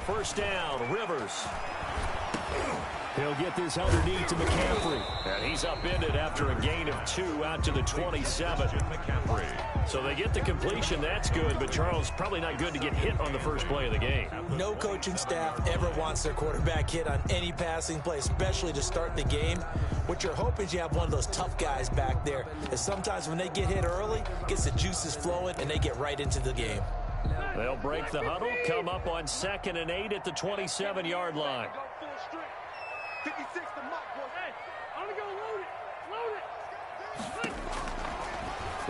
First down, Rivers. He'll get this underneath to McCaffrey. And he's upended after a gain of 2 out to the 27. So they get the completion. That's good. But, Charles, probably not good to get hit on the first play of the game. No coaching staff ever wants their quarterback hit on any passing play, especially to start the game. What you're hoping is you have one of those tough guys back there. And sometimes when they get hit early, gets the juices flowing, and they get right into the game. They'll break the huddle, come up on 2nd and 8 at the 27-yard line. 56 to Mike, boy. Hey, I'm gonna go load it.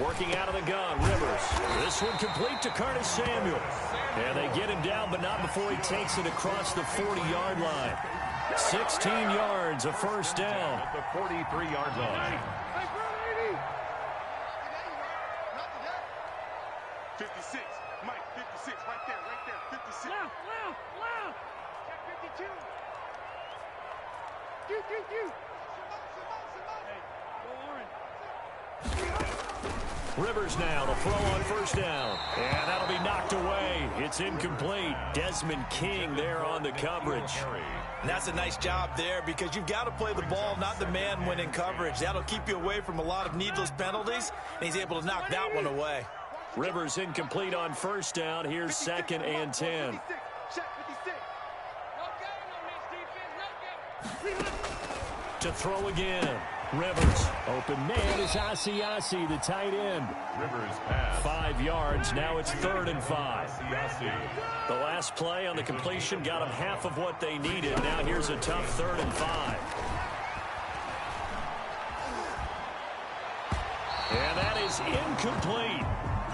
Working out of the gun, Rivers. This one complete to Curtis Samuel. And they get him down, but not before he takes it across the 40-yard line. 16 yards, a first down. At the 43-yard line. 56, Mike, 56, right there, 56. Loud. Check 52. Rivers now to throw on first down. And that'll be knocked away. It's incomplete. Desmond King there on the coverage. And that's a nice job there because you've got to play the ball, not the man when in coverage. That'll keep you away from a lot of needless penalties, and he's able to knock that one away. Rivers incomplete on first down. Here's 2nd and 10. To throw again. Rivers. Open man is Asiasi, the tight end. Rivers pass. 5 yards. Now it's 3rd and 5. The last play on the completion got them half of what they needed. Now here's a tough 3rd and 5. And that is incomplete.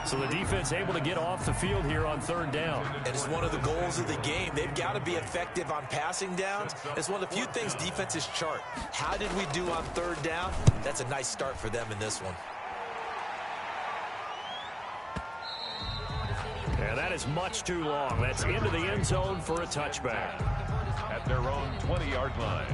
So the defense able to get off the field here on 3rd down. And it's one of the goals of the game. They've got to be effective on passing downs. It's one of the few things defenses chart. How did we do on 3rd down? That's a nice start for them in this one. And that is much too long. That's into the end zone for a touchback. At their own 20-yard line.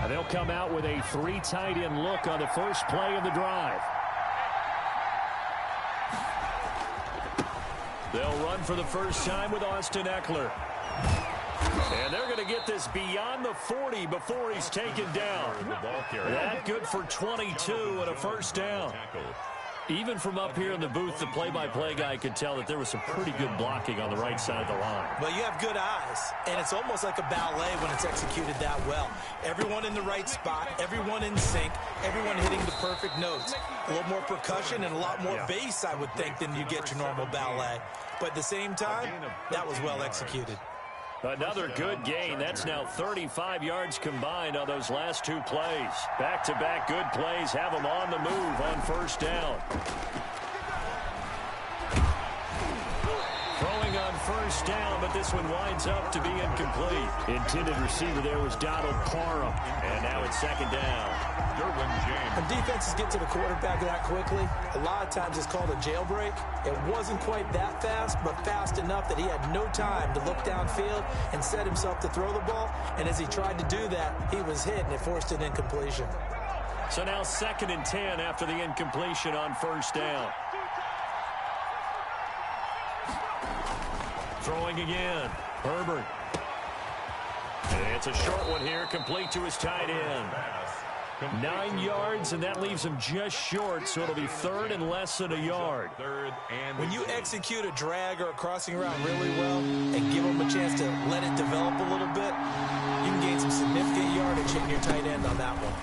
They'll come out with a 3 tight end look on the first play of the drive. They'll run for the first time with Austin Eckler. And they're going to get this beyond the 40 before he's taken down. That good for 22 and a first down. Even from up here in the booth, the play-by-play guy could tell that there was some pretty good blocking on the right side of the line. Well, you have good eyes, and it's almost like a ballet when it's executed that well. Everyone in the right spot, everyone in sync, everyone hitting the perfect notes. A little more percussion and a lot more bass, I would think, than you get your normal ballet. But at the same time, that was well executed. Another good gain. That's now 35 yards combined on those last 2 plays. Back-to-back good plays have them on the move on first down. Throwing on first down, but this one winds up to be incomplete. Intended receiver there was Donald Parham. And now it's 2nd down. Derwin James. When defenses get to the quarterback that quickly, a lot of times it's called a jailbreak. It wasn't quite that fast, but fast enough that he had no time to look downfield and set himself to throw the ball. And as he tried to do that, he was hit, and it forced an incompletion. So now 2nd and 10 after the incompletion on first down. Throwing again. Herbert. It's a short one here, complete to his tight end. 9 yards, and that leaves him just short, so it'll be 3rd and less than a yard. When you execute a drag or a crossing route really well and give them a chance to let it develop a little bit, you can gain some significant yardage hitting your tight end on that one.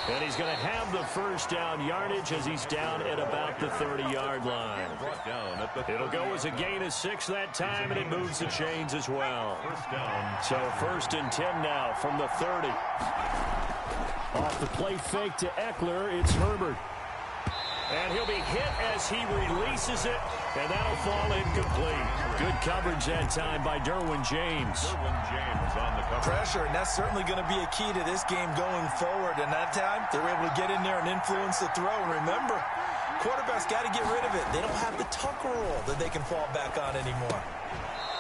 And he's going to have the first down yardage as he's down at about the 30-yard line. It'll go as a gain of 6 that time, and it moves the chains as well. So 1st and 10 now from the 30. Off the play fake to Eckler, it's Herbert. And he'll be hit as he releases it, and that'll fall incomplete. Good coverage that time by Derwin James. Derwin James on the cover. Pressure, and that's certainly going to be a key to this game going forward. And that time, they were able to get in there and influence the throw. And remember, quarterback's got to get rid of it. They don't have the Tucker rule that they can fall back on anymore.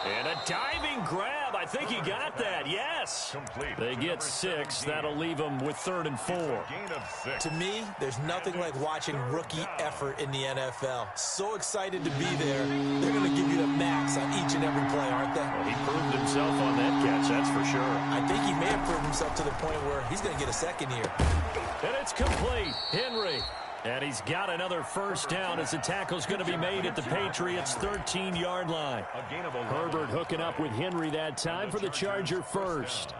And a diving grab. I think he got that. Yes. Complete. They get 6. That'll leave them with 3rd and 4. Gain of 6. To me, there's nothing like watching rookie effort in the NFL. So excited to be there. They're going to give you the max on each and every play, aren't they? Well, he proved himself on that catch, that's for sure. I think he may have proved himself to the point where he's going to get a second here. And it's complete. Henry. And he's got another first down as the tackle's going to be made at the Patriots' 13-yard line. Herbert hooking up with Henry that time for the Charger first.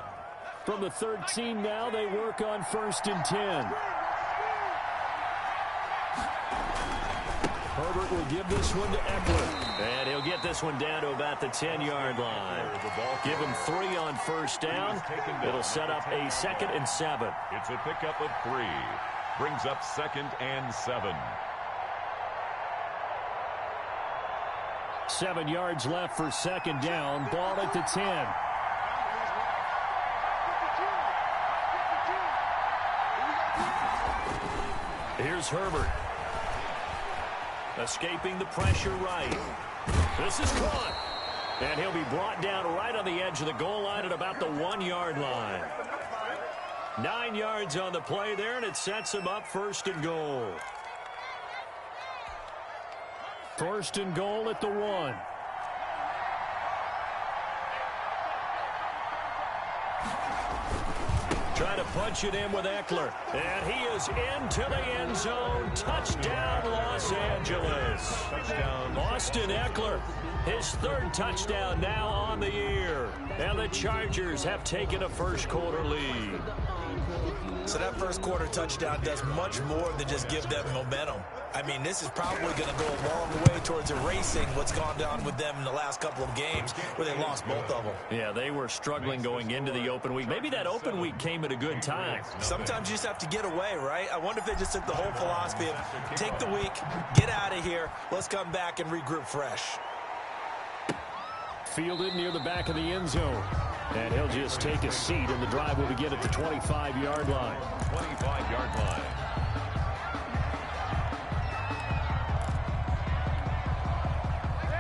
From the 13 now, they work on 1st and 10. Herbert will give this one to Eckler. And he'll get this one down to about the 10-yard line. Give him 3 on first down. It'll set up a 2nd and 7. It's a pickup of 3. Brings up 2nd and 7. 7 yards left for 2nd down. Ball at the 10. Here's Herbert. Escaping the pressure right. This is caught. And he'll be brought down right on the edge of the goal line at about the 1-yard line. 9 yards on the play there, and it sets him up 1st and goal. 1st and goal at the 1. Trying to punch it in with Eckler. And he is into the end zone. Touchdown, Los Angeles. Touchdown, Austin Eckler. His 3rd touchdown now on the year. And the Chargers have taken a first-quarter lead. So that first quarter touchdown does much more than just give them momentum. I mean, this is probably going to go a long way towards erasing what's gone down with them in the last couple of games where they lost both of them. Yeah, they were struggling going into the open week. Maybe that open week came at a good time. Sometimes you just have to get away, right? I wonder if they just took the whole philosophy of take the week, get out of here, let's come back and regroup fresh. Fielded near the back of the end zone. And he'll just take a seat, and the drive will begin at the 25-yard line. 25-yard line.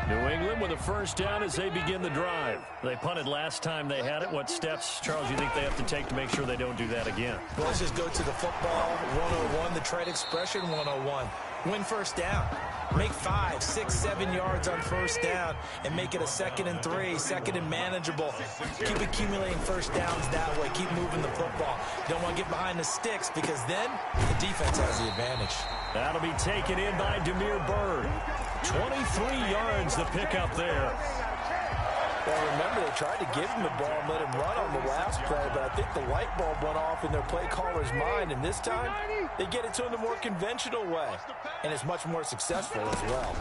New England with a first down as they begin the drive. They punted last time they had it. What steps, Charles, you think they have to take to make sure they don't do that again? Well, let's just go to the football 101, the trade expression 101. Win first down. Make 5, 6, 7 yards on first down and make it a 2nd and 3, 2nd and manageable. Keep accumulating first downs that way. Keep moving the football. You don't want to get behind the sticks because then the defense has the advantage. That'll be taken in by Damiere Byrd. 23 yards the pickup there. Well, remember, they tried to give him the ball and let him run on the last play, but I think the light bulb went off in their play caller's mind, and this time they get it to him the more conventional way, and it's much more successful as well.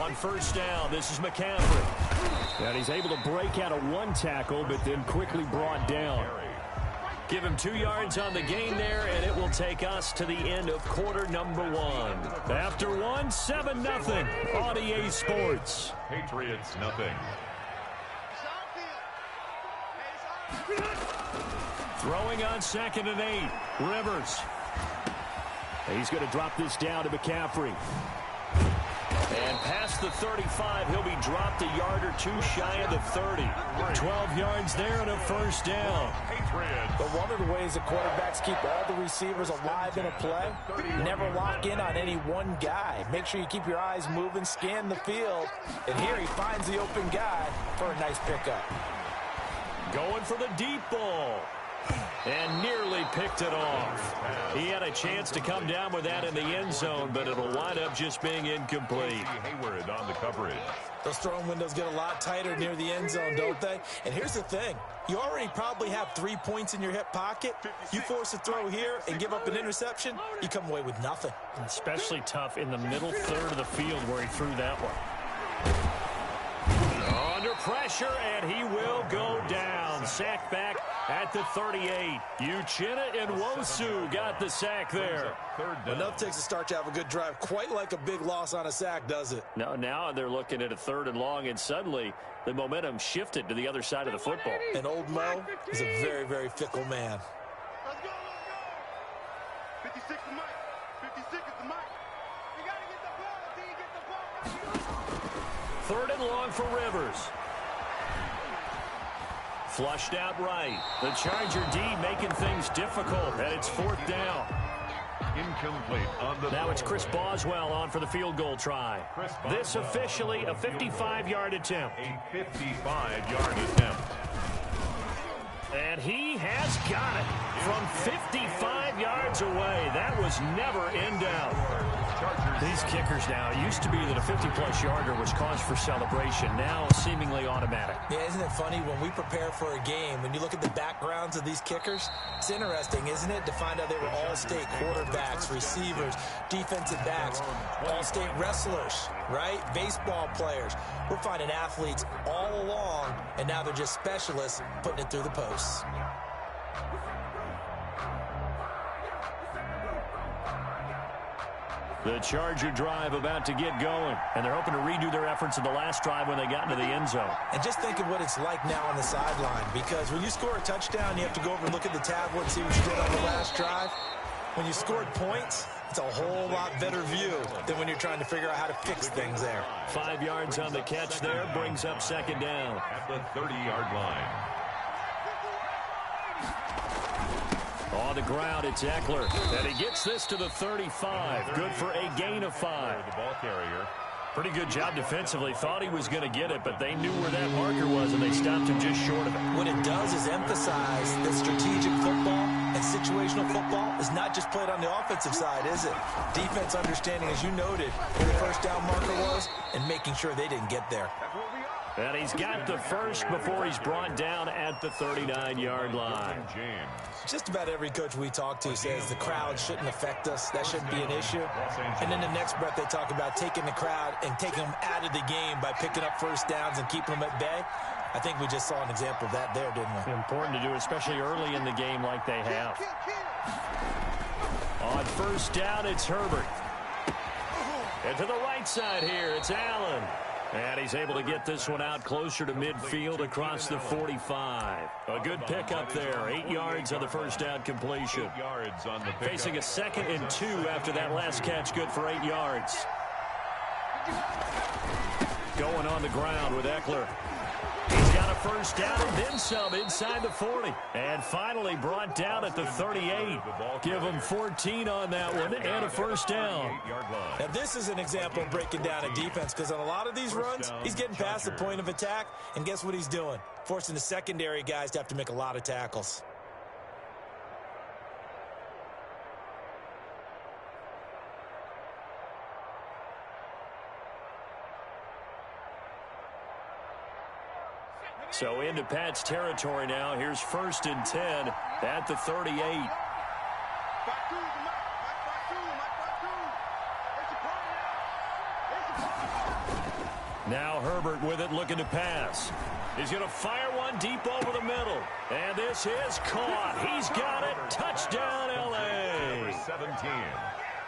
On first down, this is McCaffrey. And he's able to break out of 1 tackle, but then quickly brought down. Give him 2 yards on the gain there, and it will take us to the end of quarter number 1. After 1, 7-0 on EA Sports. Patriots nothing. Throwing on 2nd and 8. Rivers. He's going to drop this down to McCaffrey. And past the 35, he'll be dropped a yard or 2 shy of the 30. 12 yards there and a first down. But one of the ways that quarterbacks keep all the receivers alive in a play, never lock in on any one guy. Make sure you keep your eyes moving, scan the field. And here he finds the open guy for a nice pickup. Going for the deep ball. And nearly picked it off. He had a chance to come down with that in the end zone, but it'll wind up just being incomplete. Hayward on the coverage. Those throwing windows get a lot tighter near the end zone, don't they? And here's the thing. You already probably have 3 points in your hip pocket. You force a throw here and give up an interception, you come away with nothing. Especially tough in the middle third of the field where he threw that one. Under pressure, and he will go down. Sacked back at the 38. Uchenna and Nwosu got the sack there. Enough takes a start to have a good drive. Quite like a big loss on a sack, does it? No, now they're looking at a 3rd and long, and suddenly the momentum shifted to the other side of the football. And old Mo is a very, very fickle man. Let's go. 56 the mic. 56 is the mic. You got to get the Third and long for Rivers. Flushed out right. The Charger D making things difficult, and it's fourth down. Incomplete on the Now it's Chris Boswell on for the field goal try. This officially a 55-yard attempt. A 55-yard attempt. And he has got it from 55 yards away. That was never in doubt. These kickers now, it used to be that a 50-plus yarder was cause for celebration. Now seemingly automatic. Yeah, isn't it funny when we prepare for a game, when you look at the backgrounds of these kickers, it's interesting, isn't it, to find out they were all-state quarterbacks, receivers, defensive backs, all-state wrestlers, right? Baseball players. We're finding athletes all along, and now they're just specialists putting it through the posts. The Charger drive about to get going, and they're hoping to redo their efforts in the last drive when they got into the end zone. And just think of what it's like now on the sideline, because when you score a touchdown, you have to go over and look at the tablet and see what you did on the last drive. When you scored points, it's a whole lot better view than when you're trying to figure out how to fix things there. 5 yards on the catch there, brings up second down. At the 30-yard line. On the ground, it's Eckler. And he gets this to the 35. Good for a gain of 5. The ball carrier. Pretty good job defensively. Thought he was going to get it, but they knew where that marker was, and they stopped him just short of it. What it does is emphasize that strategic football and situational football is not just played on the offensive side, is it? Defense understanding, as you noted, where the first down marker was and making sure they didn't get there. And he's got the first before he's brought down at the 39-yard line. Just about every coach we talk to says the crowd shouldn't affect us. That shouldn't be an issue. And then the next breath they talk about taking the crowd and taking them out of the game by picking up first downs and keeping them at bay. I think we just saw an example of that there, didn't we? Important to do, especially early in the game like they have. On first down, it's Herbert. And to the right side here, it's Allen. And he's able to get this one out closer to midfield across the 45. A good pickup there. 8 yards on the first down completion. 8 yards on the pickup. Facing a 2nd and 2 after that last catch. Good for 8 yards. Going on the ground with Eckler. He's got a first down and then some inside the 40. And finally brought down at the 38. Give him 14 on that one and a first down. Now this is an example of breaking down a defense, because on a lot of these runs, he's getting past the point of attack, and guess what he's doing? Forcing the secondary guys to have to make a lot of tackles. So into Pat's territory now. Here's 1st and 10 at the 38. Now Herbert with it, looking to pass. He's going to fire one deep over the middle. And this is caught. He's got it. Touchdown, L.A. 17.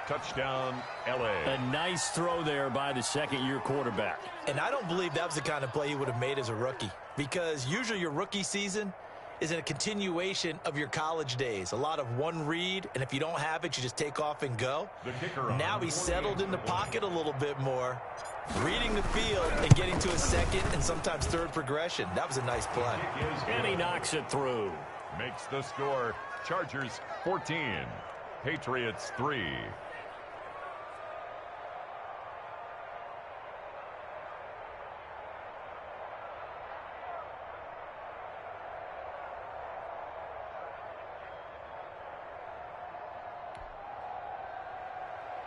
Touchdown, L.A. A nice throw there by the second-year quarterback. And I don't believe that was the kind of play he would have made as a rookie, because usually your rookie season is a continuation of your college days. A lot of one read, and if you don't have it, you just take off and go. Now he's settled in the pocket a little bit more, reading the field and getting to a second and sometimes third progression. That was a nice play. And he knocks it through. Makes the score Chargers 14, Patriots 3.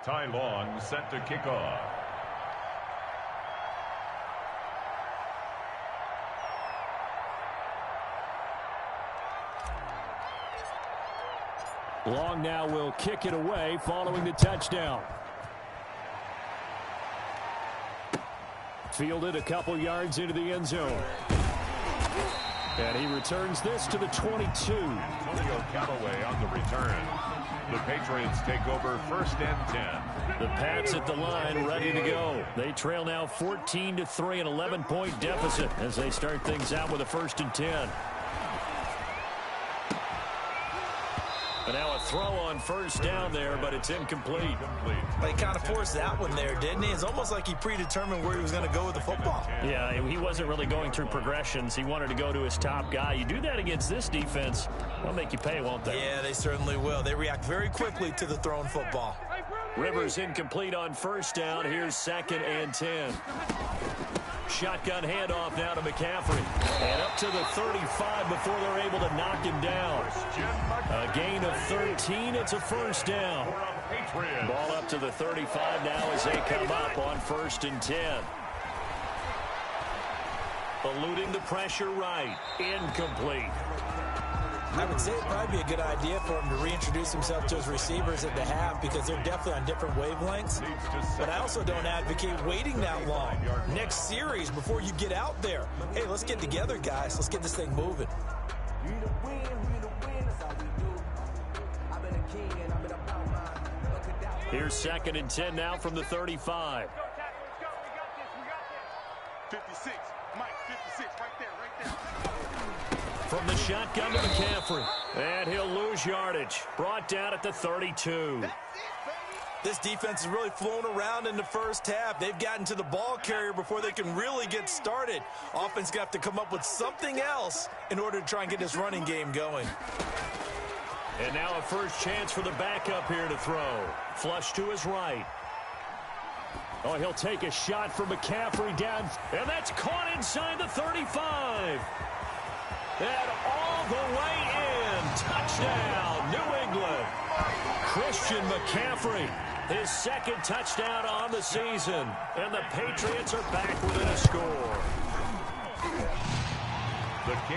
Ty Long set to kick off. Long now will kick it away following the touchdown. Fielded a couple yards into the end zone. And he returns this to the 22. Antonio Callaway on the return. The Patriots take over 1st and 10. The Pats at the line ready to go. They trail now 14-3, an 11-point deficit as they start things out with a 1st and 10. And now a throw on first down there, but it's incomplete. He kind of forced that one there, didn't he? It's almost like he predetermined where he was going to go with the football. Yeah, he wasn't really going through progressions. He wanted to go to his top guy. You do that against this defense, they'll make you pay, won't they? Yeah, they certainly will. They react very quickly to the thrown football. Rivers incomplete on first down. Here's 2nd and 10. Shotgun handoff now to McCaffrey. And up to the 35 before they're able to knock him down. A gain of 13. It's a first down. Ball up to the 35 now as they come up on 1st and 10. Eluding the pressure right. Incomplete. I would say it'd probably be a good idea for him to reintroduce himself to his receivers at the half because they're definitely on different wavelengths. But I also don't advocate waiting that long. Next series before you get out there. Hey, let's get together, guys. Let's get this thing moving. Here's 2nd and 10 now from the 35. 56. Mike, 56. Right there. From the shotgun to McCaffrey. And he'll lose yardage. Brought down at the 32. This defense is really flown around in the first half. They've gotten to the ball carrier before they can really get started. Offense got to come up with something else in order to try and get this running game going. And now a first chance for the backup here to throw. Flush to his right. Oh, he'll take a shot for McCaffrey down. And that's caught inside the 35. And all the way in. Touchdown, New England. Christian McCaffrey, his 2nd touchdown on the season. And the Patriots are back within a score.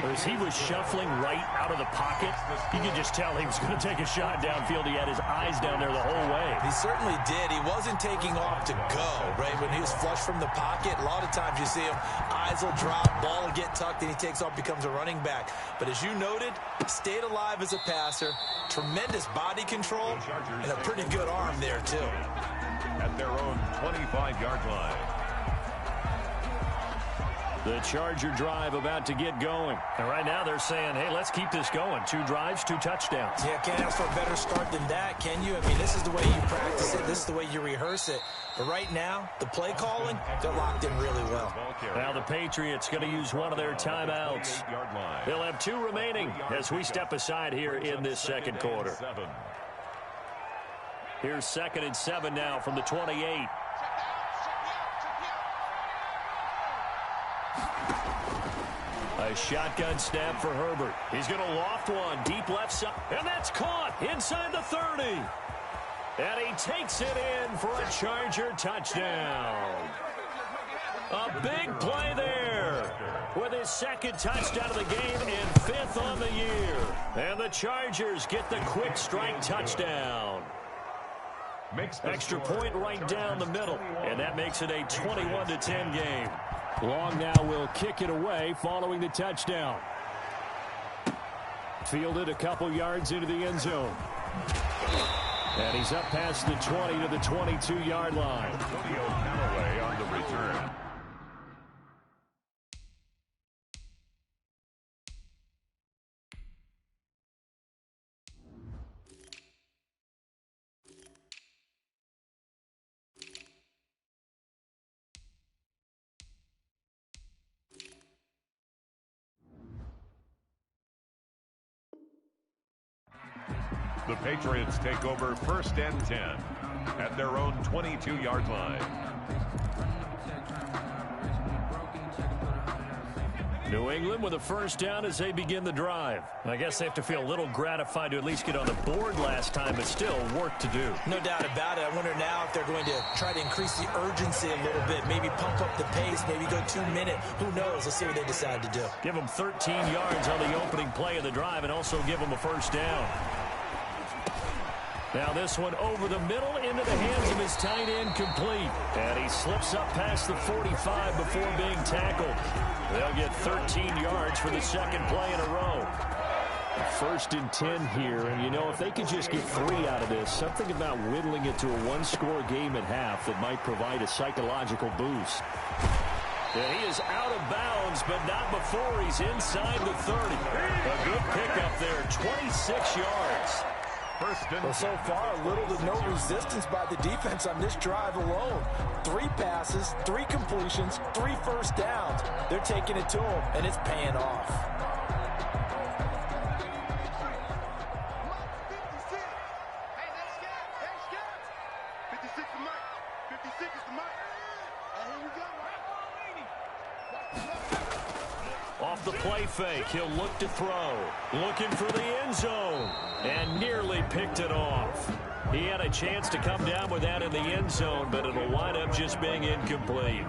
As he was shuffling right out of the pocket, you could just tell he was going to take a shot downfield. He had his eyes down there the whole way. He certainly did. He wasn't taking off to go, right? When he was flush from the pocket, a lot of times you see him, eyes will drop, ball will get tucked, and he takes off, becomes a running back. But as you noted, stayed alive as a passer, tremendous body control, and a pretty good arm there, too. At their own 25-yard line. The Charger drive about to get going. And right now they're saying, hey, let's keep this going. 2 drives, 2 touchdowns. Yeah, can't ask for a better start than that, can you? I mean, this is the way you practice it. This is the way you rehearse it. But right now, the play calling, they're locked in really well. Now the Patriots going to use one of their timeouts. They'll have 2 remaining as we step aside here in this 2nd quarter. Here's 2nd and 7 now from the 28. A shotgun snap for Herbert. He's going to loft one deep left side. And that's caught inside the 30. And he takes it in for a Charger touchdown. A big play there with his 2nd touchdown of the game and 5th on the year. And the Chargers get the quick strike touchdown. Extra point right down the middle. And that makes it a 21-10 game. Long now will kick it away following the touchdown. Fielded a couple yards into the end zone. And he's up past the 20 to the 22-yard line. Antonio Callaway on the return. The Patriots take over 1st and 10 at their own 22-yard line. New England with a first down as they begin the drive. I guess they have to feel a little gratified to at least get on the board last time, but still work to do. No doubt about it. I wonder now if they're going to try to increase the urgency a little bit, maybe pump up the pace, maybe go 2-minute. Who knows? Let's see what they decide to do. Give them 13 yards on the opening play of the drive and also give them a first down. Now this one over the middle into the hands of his tight end, complete. And he slips up past the 45 before being tackled. They'll get 13 yards for the 2nd play in a row. 1st and 10 here, and you know, if they could just get 3 out of this, something about whittling it to a 1-score game at half that might provide a psychological boost. And he is out of bounds, but not before he's inside the 30. A good pickup there, 26 yards. First and Well, so far, little to no resistance by the defense on this drive alone. 3 passes, 3 completions, 3 first downs. They're taking it to them, and it's paying off. Hey, let's go. 56 is Mike. 56 is the Mike. Here we go. Off the play fake, he'll look to throw. Looking for the end zone. And nearly picked it off. He had a chance to come down with that in the end zone, but it'll wind up just being incomplete.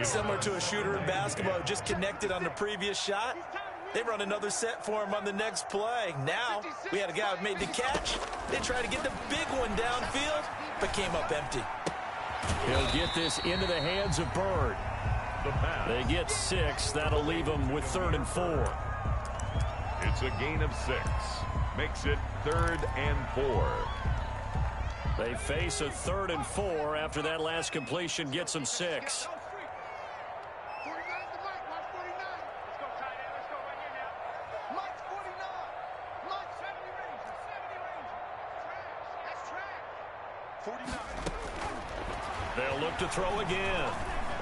Similar to a shooter in basketball who just connected on the previous shot. They run another set for him on the next play. Now, we had a guy who made the catch. They tried to get the big one downfield, but came up empty. He'll get this into the hands of Bird. They get 6. That'll leave them with 3rd and 4. It's a gain of 6. Makes it 3rd and 4. They face a 3rd and 4 after that last completion gets them 6. 49 to Mike. Watch 49. Let's go, tight end. Let's go right here now. Mike's 49. Mike 70 Ranger. 70 Ranger. Trash. That's trash. 49. They'll look to throw again.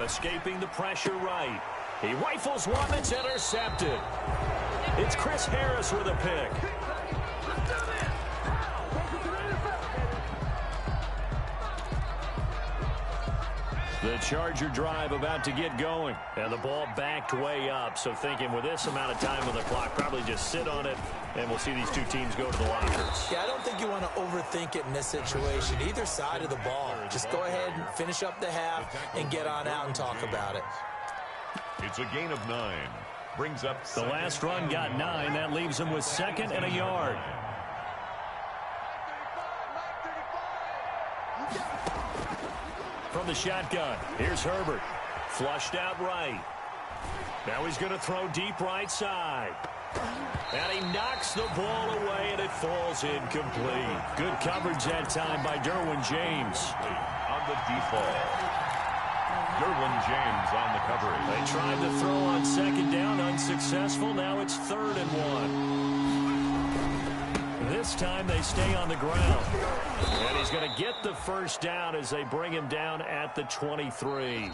Escaping the pressure right. He rifles one that's intercepted. It's Chris Harris with a pick. The Charger drive about to get going. And the ball backed way up. So thinking with this amount of time on the clock, probably just sit on it, and we'll see these two teams go to the lockers. Yeah, I don't think you want to overthink it in this situation. Either side of the ball. Just go ahead and finish up the half and get on out and talk about it. It's a gain of 9. Brings up the last run got 9. That leaves them with 2nd and a yard. From the shotgun, here's Herbert. Flushed out right. Now he's going to throw deep right side. And he knocks the ball away, and it falls incomplete. Good coverage that time by Derwin James. On the default. Derwin James on the coverage. They tried to throw on 2nd down, unsuccessful. Now it's 3rd and 1. This time they stay on the ground. And he's going to get the first down as they bring him down at the 23.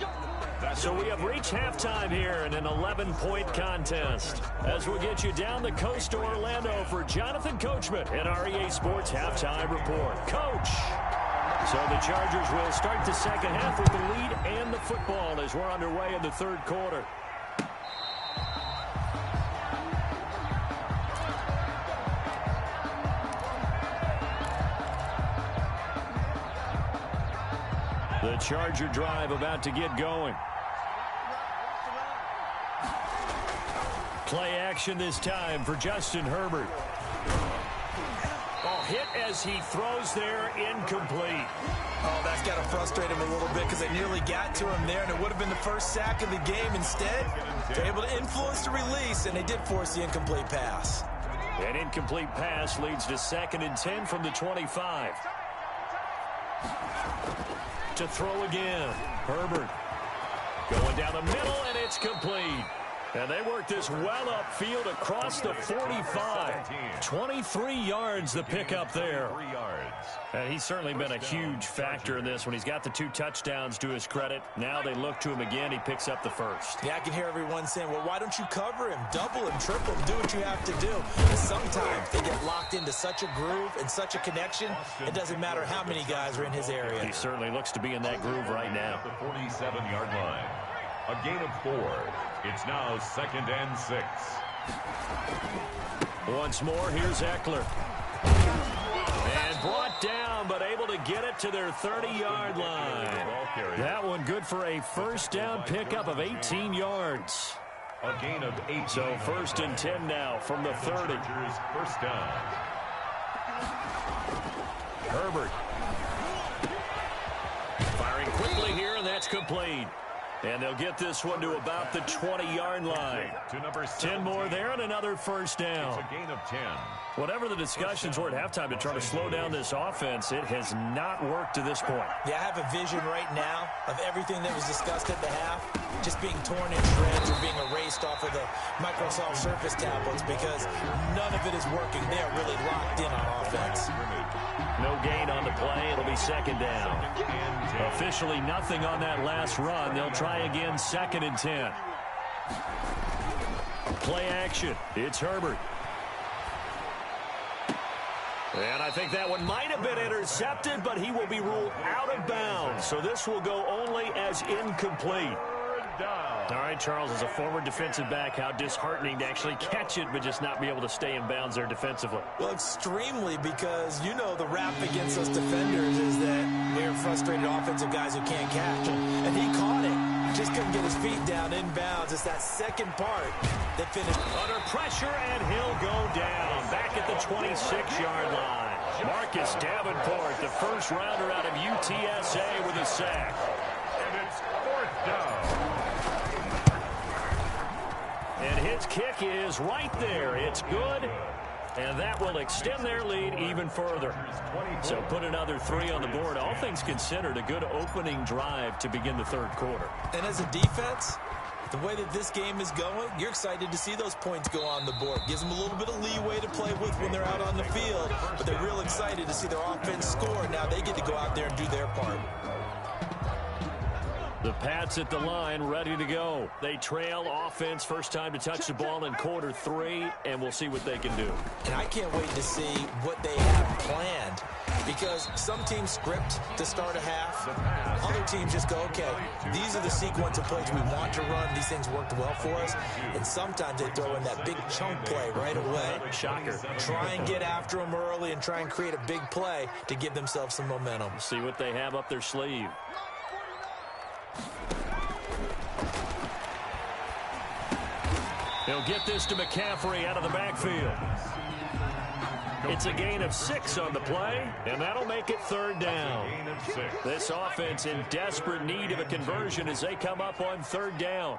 So we have reached halftime here in an 11-point contest. As we'll get you down the coast to Orlando for Jonathan Coachman and our EA Sports Halftime Report. Coach! So the Chargers will start the second half with the lead and the football as we're underway in the 3rd quarter. The Charger drive about to get going. Play action this time for Justin Herbert. Oh, hit as he throws there, incomplete. Oh, that's got to frustrate him a little bit because they nearly got to him there, and it would have been the first sack of the game. Instead, they're able to influence the release, and they did force the incomplete pass. An incomplete pass leads to 2nd and 10 from the 25. To throw again. Herbert going down the middle, and it's complete. And they work this well upfield across the 45. 23 yards the pickup there. 3 yards. And he's certainly been a huge factor in this when he's got the 2 touchdowns to his credit. Now they look to him again. He picks up the first. Yeah, I can hear everyone saying, well, why don't you cover him, double him, triple him, do what you have to do. And sometimes they get locked into such a groove and such a connection, it doesn't matter how many guys are in his area. He certainly looks to be in that groove right now. The 47-yard line. A gain of 4. It's now 2nd and 6. Once more, here's Eckler. And brought down, but able to get it to their 30-yard line. That one good for a first down pickup of 18 yards. A gain of 8. So 1st and 10 now from the 30. First down. Herbert. Firing quickly here, and that's complete. And they'll get this one to about the 20-yard line. 10 more there and another first down. It's a gain of 10. Whatever the discussions were at halftime to try to slow down this offense, it has not worked to this point. Yeah, I have a vision right now of everything that was discussed at the half just being torn in shreds or being erased off of the Microsoft Surface tablets because none of it is working. They are really locked in on offense. No gain on the play. It'll be second down. Officially nothing on that last run. They'll try again, 2nd and 10. Play action. It's Herbert. And I think that one might have been intercepted, but he will be ruled out of bounds. So this will go only as incomplete. All right, Charles, as a former defensive back, how disheartening to actually catch it but just not be able to stay in bounds there defensively. Well, extremely, because you know the rap against us defenders is that we're frustrated offensive guys who can't catch. And he caught it. Just couldn't get his feet down in bounds. It's that second part that finished. Under pressure, and he'll go down back at the 26-yard line. Marcus Davenport, the first rounder out of UTSA with a sack. And it's 4th down. And his kick is right there. It's good. And that will extend their lead even further. So put another 3 on the board. All things considered, a good opening drive to begin the third quarter. And as a defense, the way that this game is going, you're excited to see those points go on the board. Gives them a little bit of leeway to play with when they're out on the field. But they're real excited to see their offense score. Now they get to go out there and do their part. The Pats at the line, ready to go. They trail offense, first time to touch the ball in quarter 3, and we'll see what they can do. And I can't wait to see what they have planned, because some teams script to start a half. Other teams just go, okay, these are the sequence of plays we want to run. These things worked well for us. And sometimes they throw in that big chunk play right away. Shocker. Try and get after them early and try and create a big play to give themselves some momentum. See what they have up their sleeve. He'll get this to McCaffrey out of the backfield. It's a gain of 6 on the play, and that'll make it 3rd down. This offense in desperate need of a conversion as they come up on 3rd down.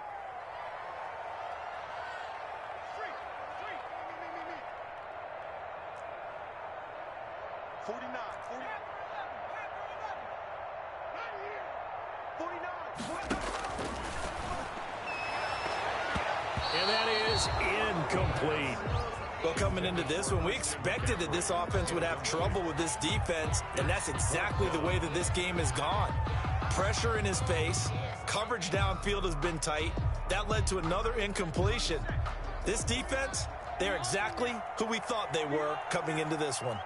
And that is incomplete. Well, coming into this one, we expected that this offense would have trouble with this defense, and that's exactly the way that this game has gone. Pressure in his face, coverage downfield has been tight. That led to another incompletion. This defense, they're exactly who we thought they were coming into this one.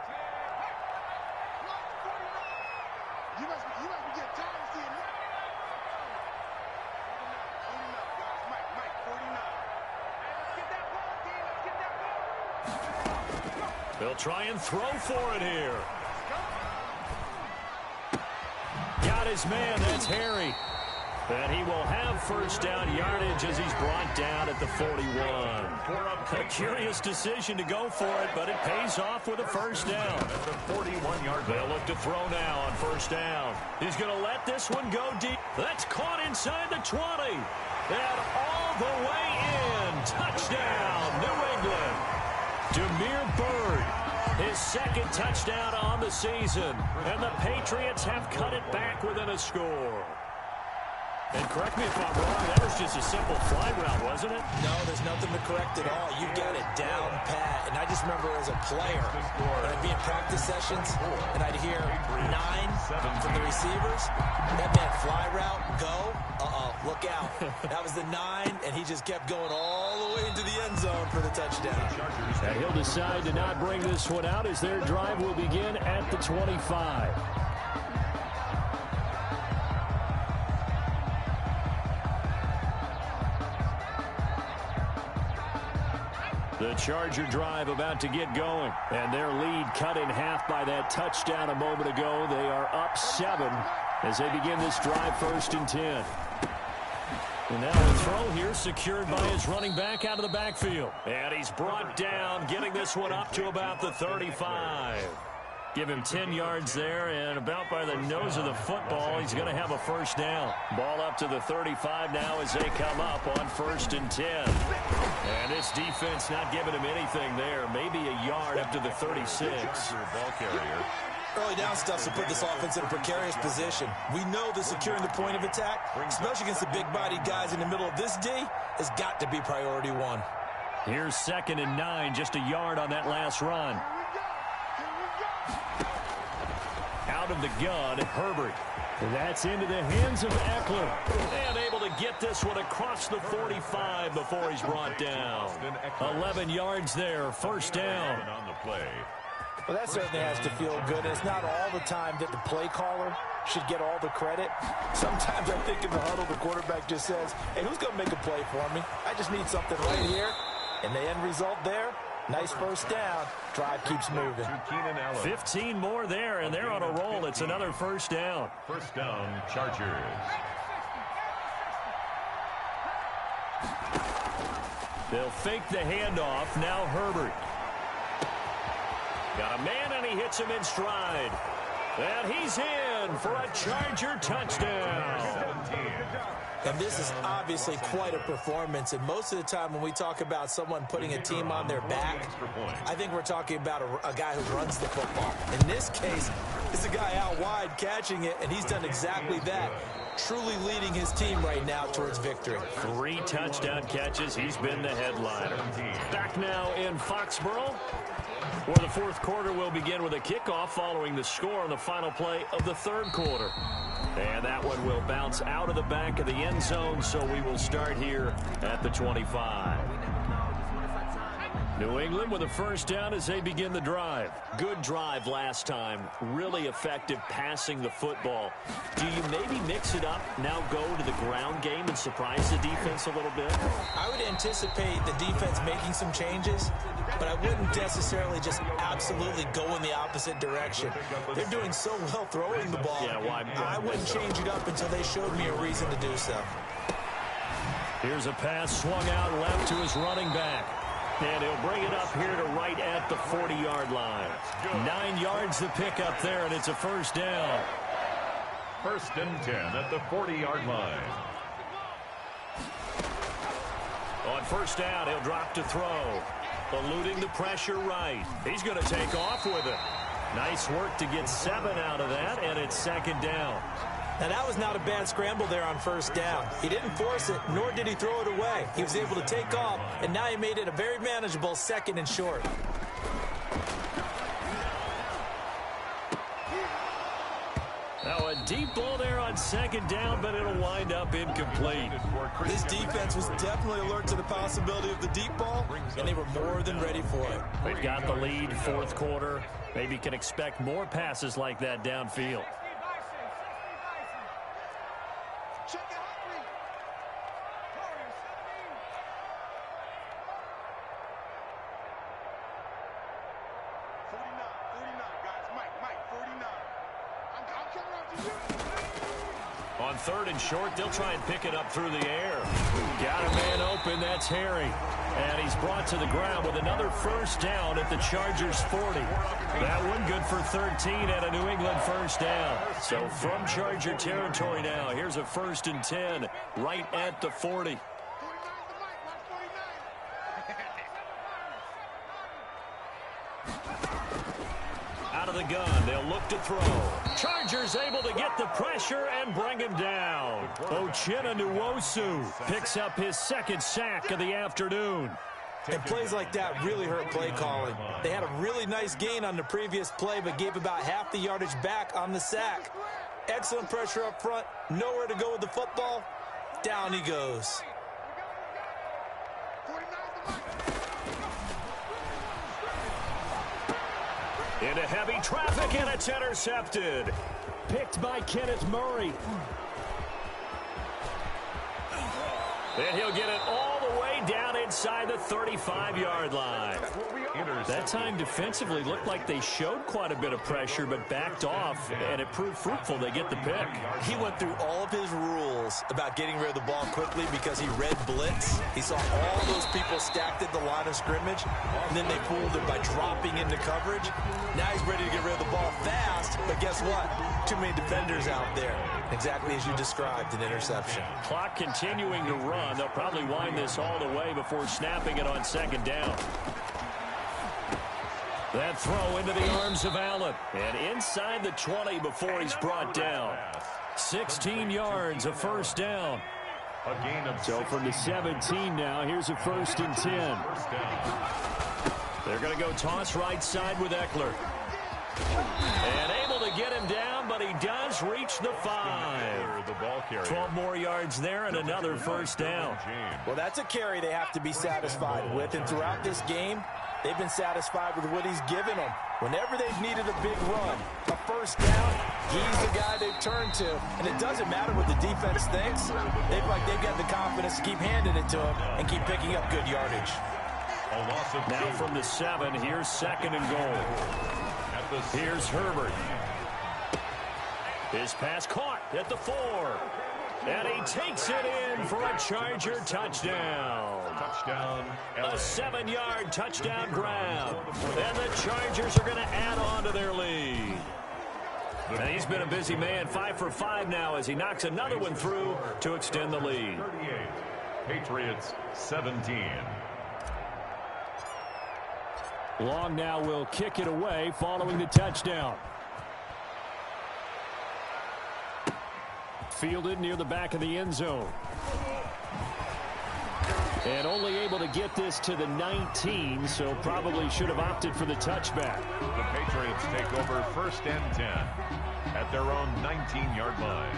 They'll try and throw for it here. Got his man, that's Harry. And he will have first down yardage as he's brought down at the 41. A curious decision to go for it, but it pays off with a first down. At the 41-yard line. They'll look to throw now on first down. He's going to let this one go deep. That's caught inside the 20. And all the way in. Touchdown, New England. Damiere Byrd, his 2nd touchdown on the season. And the Patriots have cut it back within a score. And correct me if I'm wrong, that was just a simple fly route, wasn't it? No, there's nothing to correct at all. You've got it down pat. And I just remember as a player, when I'd be in practice sessions, and I'd hear 9 from the receivers. That meant fly route, go. Look out. That was the 9, and he just kept going all the way into the end zone for the touchdown. And he'll decide to not bring this one out as their drive will begin at the 25. The Charger drive about to get going. And their lead cut in half by that touchdown a moment ago. They are up 7 as they begin this drive, 1st and 10. And now the throw here secured by his running back out of the backfield. And he's brought down, getting this one up to about the 35. Give him 10 yards there, and about by the nose of the football, he's going to have a first down. Ball up to the 35 now as they come up on 1st and 10. And this defense not giving him anything there. Maybe a yard up to the 36. Ball carrier. Early down stuff to put this offense in a precarious position. We know that securing the point of attack, especially against the big-bodied guys in the middle of this D, has got to be priority one. Here's 2nd and 9, just a yard on that last run. Out of the gun, Herbert. That's into the hands of Eckler. And able to get this one across the 45 before he's brought down. 11 yards there, first down. On the play. Well, that certainly has to feel good. It's not all the time that the play caller should get all the credit. Sometimes I think in the huddle, the quarterback just says, hey, who's going to make a play for me? I just need something right here. And the end result there, nice first down. Drive keeps moving. 15 more there, and they're on a roll. It's another first down. First down, Chargers. They'll fake the handoff. Now Herbert. Got a man, and he hits him in stride. And he's in for a Charger touchdown. And this is obviously quite a performance. And most of the time when we talk about someone putting a team on their back, I think we're talking about a guy who runs the football. In this case, it's a guy out wide catching it, and he's done exactly that, truly leading his team right now towards victory. 3 touchdown catches. He's been the headliner. Back now in Foxborough, where the 4th quarter will begin with a kickoff following the score on the final play of the 3rd quarter. And that one will bounce out of the back of the end zone, so we will start here at the 25. New England with a first down as they begin the drive. Good drive last time. Really effective passing the football. Do you maybe mix it up, now go to the ground game and surprise the defense a little bit? I would anticipate the defense making some changes, but I wouldn't necessarily just absolutely go in the opposite direction. They're doing so well throwing the ball. Yeah, well, I wouldn't change it up until they showed me a reason to do so. Here's a pass swung out left to his running back. And he'll bring it up here to right at the 40-yard line. 9 yards to pick up there, and it's a first down. 1st and 10 at the 40-yard line. On first down, he'll drop to throw. Eluding the pressure right. He's going to take off with it. Nice work to get 7 out of that, and it's 2nd down. Now, that was not a bad scramble there on first down. He didn't force it, nor did he throw it away. He was able to take off, and now he made it a very manageable 2nd and short. Now, a deep ball there on 2nd down, but it'll wind up incomplete. This defense was definitely alert to the possibility of the deep ball, and they were more than ready for it. They've got the lead, 4th quarter. Maybe can expect more passes like that downfield. On 3rd and short, they'll try and pick it up through the air. Got a man open, that's Harry. And he's brought to the ground with another first down at the Chargers 40. That one good for 13 and a New England first down. So from Charger territory now, here's a 1st and 10 right at the 40. Out of the gun, they'll look to throw. Chargers able to get the pressure and bring him down. Uchenna Nwosu picks up his 2nd sack of the afternoon. And plays like that really hurt play calling. They had a really nice gain on the previous play, but gave about half the yardage back on the sack. Excellent pressure up front. Nowhere to go with the football. Down he goes. Into heavy traffic, and it's intercepted. Picked by Kenneth Murray. And he'll get it all the way way down inside the 35-yard line. That time defensively looked like they showed quite a bit of pressure but backed off, and it proved fruitful. They get the pick. He went through all of his rules about getting rid of the ball quickly because he read blitz. He saw all those people stacked at the line of scrimmage, and then they fooled him by dropping into coverage. Now he's ready to get rid of the ball fast, but guess what? Too many defenders out there. Exactly as you described, an interception. Clock continuing to run. They'll probably wind this all the way before snapping it on second down. That throw into the arms of Allen. And inside the 20 before he's brought down. 16 yards, a first down. So from the 17 now, here's a 1st and 10. They're going to go toss right side with Eckler. And able to get him down, but he does reach the 5. 12 more yards there and another first down. Well, that's a carry they have to be satisfied with. And throughout this game, they've been satisfied with what he's given them. Whenever they've needed a big run, a first down, he's the guy they've turned to. And it doesn't matter what the defense thinks. They've got the confidence to keep handing it to him and keep picking up good yardage. Now from the 7, here's 2nd and goal. Here's Herbert. His pass caught at the 4. And he takes it in for a Charger touchdown. A 7-yard touchdown grab. And the Chargers are going to add on to their lead. And he's been a busy man, 5 for 5 now as he knocks another one through to extend the lead. Patriots 17. Long now will kick it away following the touchdown. Fielded near the back of the end zone. And only able to get this to the 19, so probably should have opted for the touchback. The Patriots take over 1st and 10 at their own 19-yard line.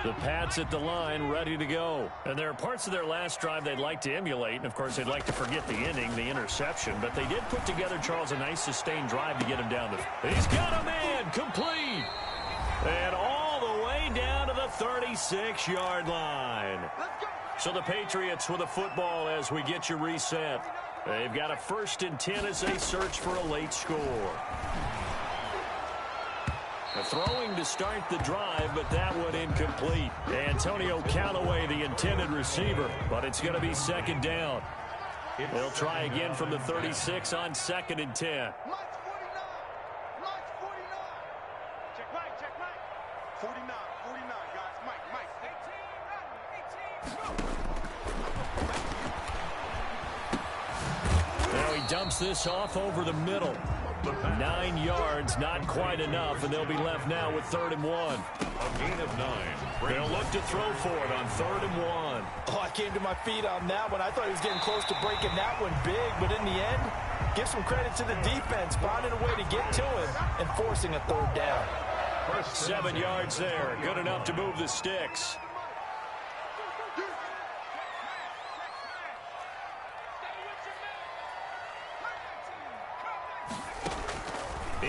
The Pats at the line, ready to go. And there are parts of their last drive they'd like to emulate. And, of course, they'd like to forget the inning, the interception. But they did put together, Charles, a nice sustained drive to get him down. He's got a man, complete. And all the way down to the 36-yard line. So the Patriots with a football as we get you reset. They've got a 1st and 10 as they search for a late score. Throwing to start the drive, but that one incomplete. Antonio Callaway, the intended receiver, but it's going to be 2nd down. They'll try again from the 36 on 2nd and 10. Check right. 49, guys. Mike. 18. Now he dumps this off over the middle. 9 yards, not quite enough, and they'll be left now with 3rd and 1. A gain of 9. They'll look to throw for it on 3rd and 1. Oh, I came to my feet on that one. I thought he was getting close to breaking that one big, but in the end, give some credit to the defense, finding a way to get to him and forcing a 3rd down. 7 yards there, good enough to move the sticks.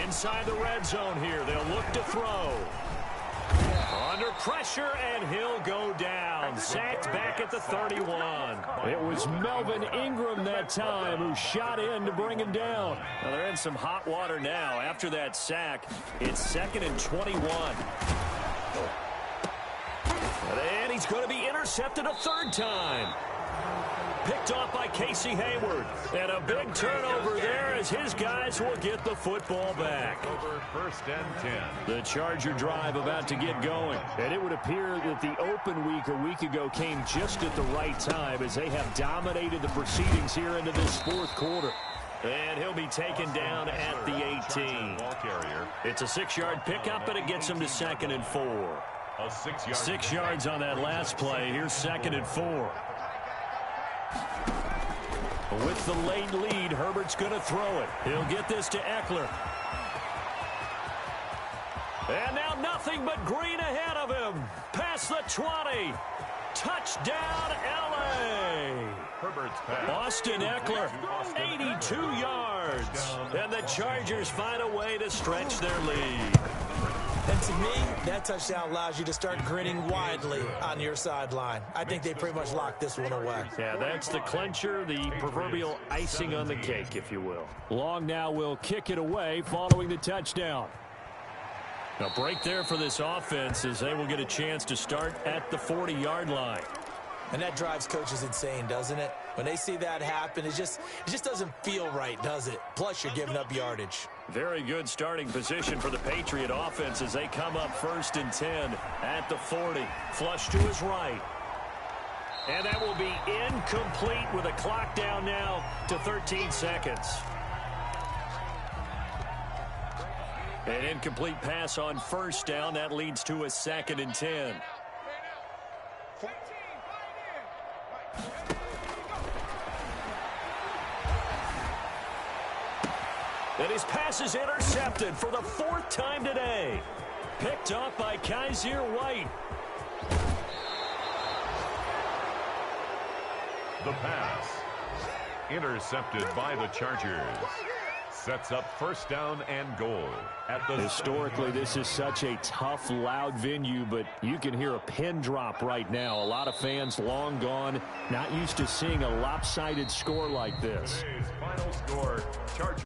Inside the red zone here, they'll look to throw. Under pressure, and he'll go down. Sacked back at the 31. It was Melvin Ingram that time who shot in to bring him down. Now they're in some hot water now. After that sack, it's 2nd and 21. And he's going to be intercepted a 3rd time. Picked off by Casey Hayward. And a big turnover there as his guys will get the football back. Over 1st and 10. The Charger drive about to get going. And it would appear that the open week a week ago came just at the right time as they have dominated the proceedings here into this 4th quarter. And he'll be taken down at the 18. It's a 6-yard pickup, but it gets him to 2nd and 4. 6 yards on that last play. Here's 2nd and 4. With the late lead, Herbert's going to throw it. He'll get this to Eckler. And now nothing but green ahead of him. Past the 20. Touchdown, L.A. Herbert's pass. Austin Eckler, 82 yards. And the Chargers find a way to stretch their lead. And to me, that touchdown allows you to start grinning widely on your sideline. I think they pretty much locked this one away. Yeah, that's the clincher, the proverbial icing on the cake, if you will. Long now will kick it away following the touchdown. A break there for this offense as they will get a chance to start at the 40-yard line. And that drives coaches insane, doesn't it? When they see that happen, it just doesn't feel right, does it? Plus, you're giving up yardage. Very good starting position for the Patriot offense as they come up 1st and 10 at the 40. Flush to his right. And that will be incomplete with a clock down now to 13 seconds. An incomplete pass on 1st down. That leads to a 2nd and 10. And his pass is intercepted for the 4th time today. Picked off by Kaiser White. The pass. Intercepted by the Chargers. Sets up 1st down and goal. Historically, this is such a tough, loud venue, but you can hear a pin drop right now. A lot of fans long gone, not used to seeing a lopsided score like this. Today's final score, Chargers.